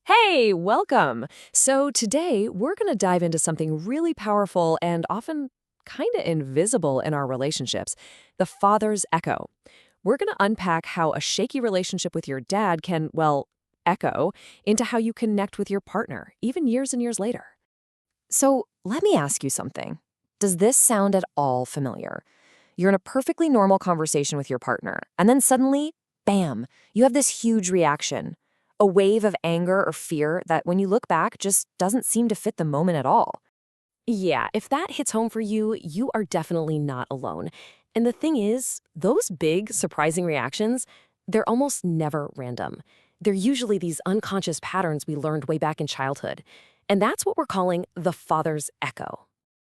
Hey, welcome. So today we're going to dive into something really powerful and often kind of invisible in our relationships, the father's echo. We're going to unpack how a shaky relationship with your dad can, well, echo into how you connect with your partner, even years and years later. So let me ask you something. Does this sound at all familiar? You're in a perfectly normal conversation with your partner, and then suddenly, bam, you have this huge reaction. A wave of anger or fear that when you look back just doesn't seem to fit the moment at all. Yeah, if that hits home for you, you are definitely not alone. And the thing is, those big, surprising reactions, they're almost never random. They're usually these unconscious patterns we learned way back in childhood. And that's what we're calling the father's echo.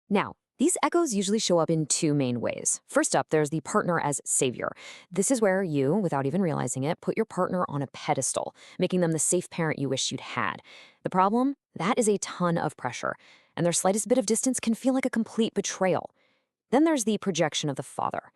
Now, these echoes usually show up in two main ways. First up, there's the partner as savior. This is where you, without even realizing it, put your partner on a pedestal, making them the safe parent you wish you'd had. The problem? That is a ton of pressure, and their slightest bit of distance can feel like a complete betrayal. Then there's the projection of the father.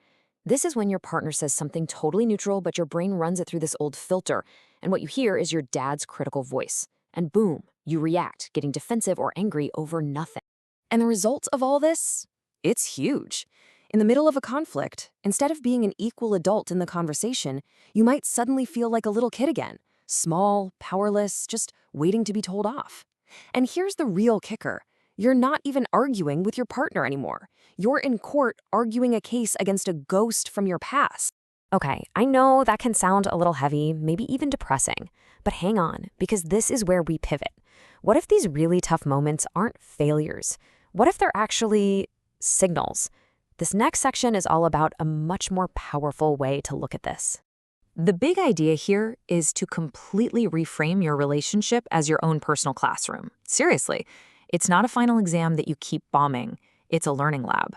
This is when your partner says something totally neutral, but your brain runs it through this old filter, and what you hear is your dad's critical voice. And boom, you react, getting defensive or angry over nothing. And the result of all this? It's huge. In the middle of a conflict, instead of being an equal adult in the conversation, you might suddenly feel like a little kid again, small, powerless, just waiting to be told off. And here's the real kicker. You're not even arguing with your partner anymore. You're in court arguing a case against a ghost from your past. Okay, I know that can sound a little heavy, maybe even depressing, but hang on, because this is where we pivot. What if these really tough moments aren't failures? What if they're actually signals? This next section is all about a much more powerful way to look at this. The big idea here is to completely reframe your relationship as your own personal classroom. Seriously, it's not a final exam that you keep bombing. It's a learning lab.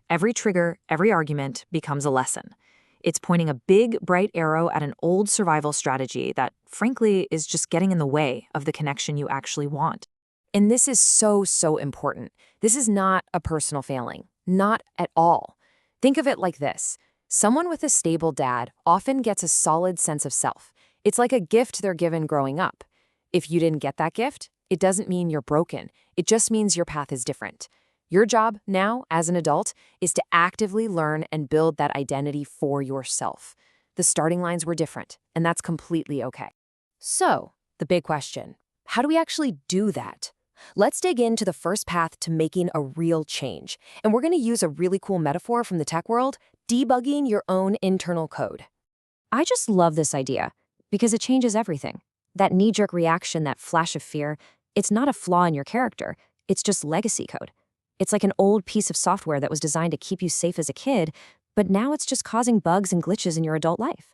Every trigger, every argument becomes a lesson. It's pointing a big, bright arrow at an old survival strategy that, frankly, is just getting in the way of the connection you actually want. And this is so important. This is not a personal failing. Not at all. Think of it like this. Someone with a stable dad often gets a solid sense of self. It's like a gift they're given growing up. If you didn't get that gift, it doesn't mean you're broken. It just means your path is different. Your job now, as an adult, is to actively learn and build that identity for yourself. The starting lines were different, and that's completely okay. So, the big question, how do we actually do that? Let's dig into the first path to making a real change. And we're going to use a really cool metaphor from the tech world, debugging your own internal code. I just love this idea because it changes everything. That knee-jerk reaction, that flash of fear, it's not a flaw in your character. It's just legacy code. It's like an old piece of software that was designed to keep you safe as a kid, but now it's just causing bugs and glitches in your adult life.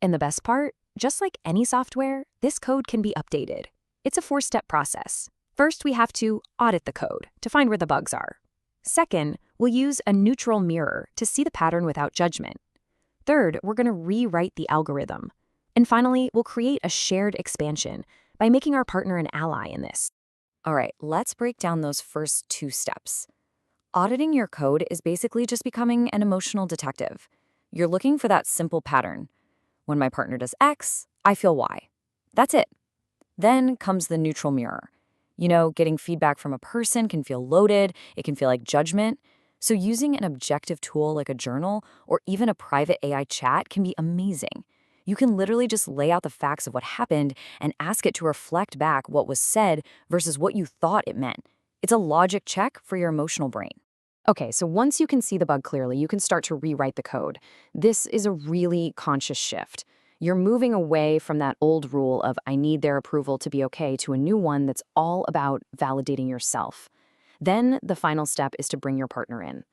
And the best part, just like any software, this code can be updated. It's a four-step process. First, we have to audit the code to find where the bugs are. Second, we'll use a neutral mirror to see the pattern without judgment. Third, we're going to rewrite the algorithm. And finally, we'll create a shared expansion by making our partner an ally in this. All right, let's break down those first two steps. Auditing your code is basically just becoming an emotional detective. You're looking for that simple pattern. When my partner does X, I feel Y. That's it. Then comes the neutral mirror. You know, getting feedback from a person can feel loaded, it can feel like judgment. So using an objective tool like a journal or even a private AI chat can be amazing. You can literally just lay out the facts of what happened and ask it to reflect back what was said versus what you thought it meant. It's a logic check for your emotional brain. Okay, so once you can see the bug clearly, you can start to rewrite the code. This is a really conscious shift. You're moving away from that old rule of I need their approval to be okay to a new one that's all about validating yourself. Then the final step is to bring your partner in.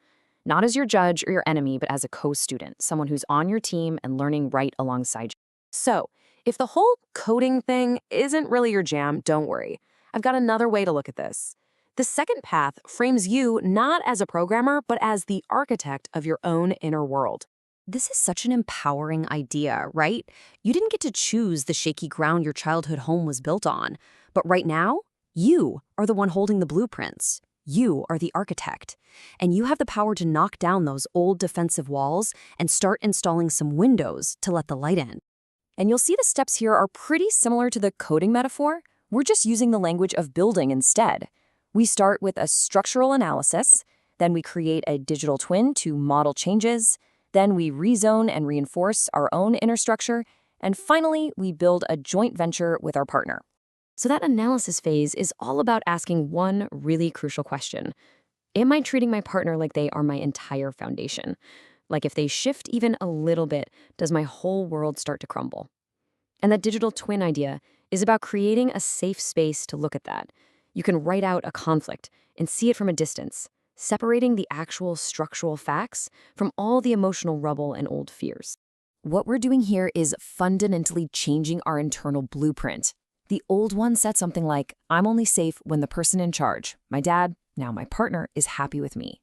Not as your judge or your enemy, but as a co-student, someone who's on your team and learning right alongside you. So, if the whole coding thing isn't really your jam, don't worry. I've got another way to look at this. The second path frames you not as a programmer, but as the architect of your own inner world. This is such an empowering idea, right? You didn't get to choose the shaky ground your childhood home was built on. But right now, you are the one holding the blueprints. You are the architect. And you have the power to knock down those old defensive walls and start installing some windows to let the light in. And you'll see the steps here are pretty similar to the coding metaphor. We're just using the language of building instead. We start with a structural analysis, then we create a digital twin to model changes, then we rezone and reinforce our own inner structure, and finally, we build a joint venture with our partner. So that analysis phase is all about asking one really crucial question. Am I treating my partner like they are my entire foundation? Like if they shift even a little bit, does my whole world start to crumble? And that digital twin idea is about creating a safe space to look at that. You can write out a conflict and see it from a distance, separating the actual structural facts from all the emotional rubble and old fears. What we're doing here is fundamentally changing our internal blueprint. The old one said something like, I'm only safe when the person in charge, my dad, now my partner, is happy with me.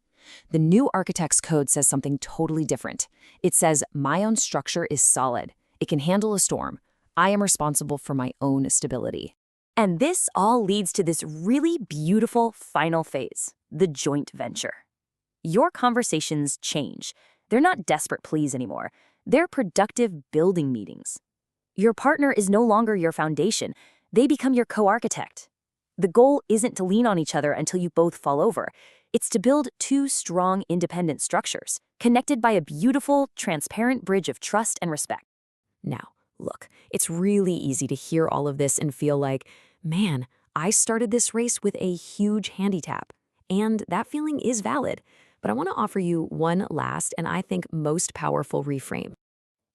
The new architect's code says something totally different. It says, my own structure is solid. It can handle a storm. I am responsible for my own stability. And this all leads to this really beautiful final phase, the joint venture. Your conversations change. They're not desperate pleas anymore. They're productive building meetings. Your partner is no longer your foundation. They become your co-architect. The goal isn't to lean on each other until you both fall over. It's to build two strong, independent structures, connected by a beautiful, transparent bridge of trust and respect. Now, look, it's really easy to hear all of this and feel like, man, I started this race with a huge handicap. And that feeling is valid. But I want to offer you one last and I think most powerful reframe.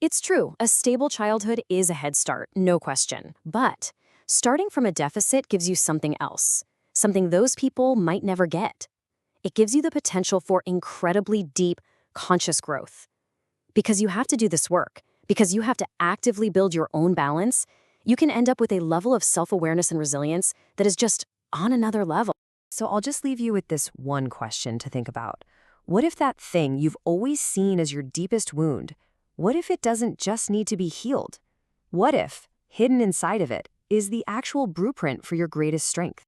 It's true, a stable childhood is a head start, no question. But starting from a deficit gives you something else, something those people might never get. It gives you the potential for incredibly deep, conscious growth. Because you have to do this work, because you have to actively build your own balance, you can end up with a level of self-awareness and resilience that is just on another level. So I'll just leave you with this one question to think about. What if that thing you've always seen as your deepest wound, what if it doesn't just need to be healed? What if, hidden inside of it, is the actual blueprint for your greatest strength?